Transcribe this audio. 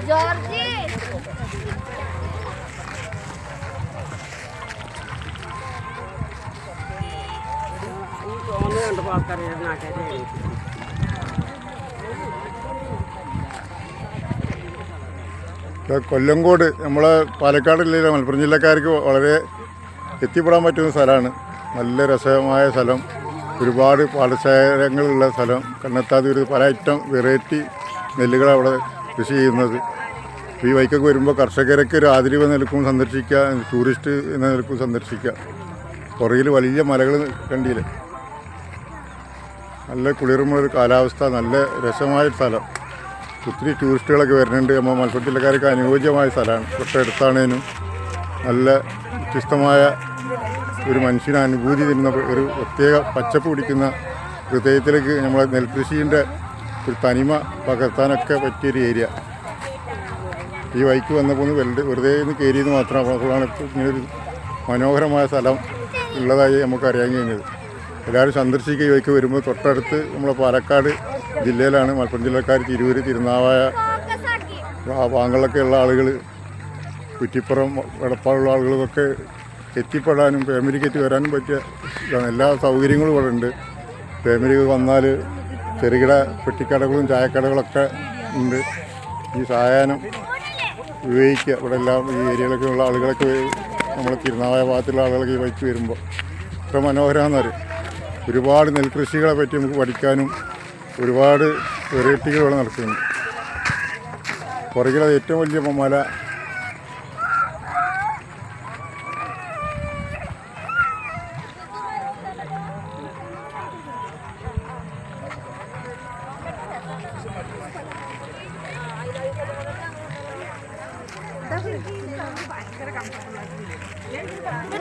Georgy Kollengode നമ്മളെ പാലക്കാട് ജില്ലയിലെ മലപ്പുറം ജില്ലക്കാർക്ക് വളരെ എത്തിപ്പെടാൻ പറ്റുന്ന സ്ഥലമാണ്. നല്ല രസമായ സ്ഥലം, ഒരുപാട് പാടശേഖരങ്ങളുള്ള സ്ഥലം. കണ്ണെത്താതെ ഒരു പല ഐറ്റം വെറൈറ്റി നെല്ലുകൾ അവിടെ കൃഷി ചെയ്യുന്നത്. ഈ വഴിക്കൊക്കെ വരുമ്പോൾ കർഷകർക്ക് ഒരു ആദരവ് നിലക്കും സന്ദർശിക്കുക, ടൂറിസ്റ്റ് എന്ന നിലക്കും സന്ദർശിക്കുക. പുറകിൽ വലിയ മലകൾ കണ്ടില്ലേ, നല്ല കുളിർമൊരു കാലാവസ്ഥ, നല്ല രസമായ സ്ഥലം. ഒത്തിരി ടൂറിസ്റ്റുകളൊക്കെ വരുന്നുണ്ട്. നമ്മൾ മലപ്പുറം ജില്ലക്കാർക്ക് അനുയോജ്യമായ സ്ഥലമാണ്. തൊട്ടടുത്താണേനും നല്ല വ്യത്യസ്തമായ ഒരു മനുഷ്യന് അനുഭൂതി തരുന്ന ഒരു പ്രത്യേക പച്ചപ്പ് പിടിക്കുന്ന ഹൃദയത്തിലേക്ക് നമ്മളെ നെൽകൃഷീൻ്റെ ഒരു തനിമ പകർത്താനൊക്കെ പറ്റിയൊരു ഏരിയ. ഈ വഴിക്ക് വന്നപ്പോൾ വെറുതെ ഒന്ന് കയറിയെന്ന് മാത്രം. അപ്പോഴാണ് ഇങ്ങനൊരു മനോഹരമായ സ്ഥലം ഉള്ളതായി നമുക്കറിയാൻ കഴിഞ്ഞത്. എല്ലാവരും സന്ദർശിക്കുക. ഈ വഴിക്ക് വരുമ്പോൾ തൊട്ടടുത്ത് നമ്മളെ പാലക്കാട് ജില്ലയിലാണ്. മലപ്പുറം ജില്ലക്കാർ തിരൂർ, തിരുനാവായ ആ ഭാഗങ്ങളിലൊക്കെ ഉള്ള ആളുകൾ, കുറ്റിപ്പുറം, എടപ്പാടുള്ള ആളുകൾക്കൊക്കെ എത്തിപ്പെടാനും ഫാമിലിക്ക് എത്തി വരാനും പറ്റിയ ഇതാണ്. എല്ലാ സൗകര്യങ്ങളും ഇവിടെ ഉണ്ട്. ഫാമിലിക്ക് വന്നാൽ ചെറുകിട പെട്ടിക്കടകളും ചായക്കടകളൊക്കെ ഉണ്ട്. ഈ സായാഹ്നം ഉപയോഗിക്കുക. ഇവിടെ എല്ലാം ഈ ഏരിയയിലൊക്കെ ഉള്ള ആളുകളൊക്കെ, നമ്മൾ തിരുനാവായ ഭാഗത്തുള്ള ആളുകളൊക്കെ ഈ വഴിക്ക് വരുമ്പോൾ ഇത്ര മനോഹരമാണെന്ന് പറയും. ഒരുപാട് നെൽകൃഷികളെ പറ്റി നമുക്ക് പഠിക്കാനും ഒരുപാട് വെറൈറ്റികൾ ഇവിടെ നടക്കുന്നുണ്ട്. പുറകിലത് ഏറ്റവും വലിയ മല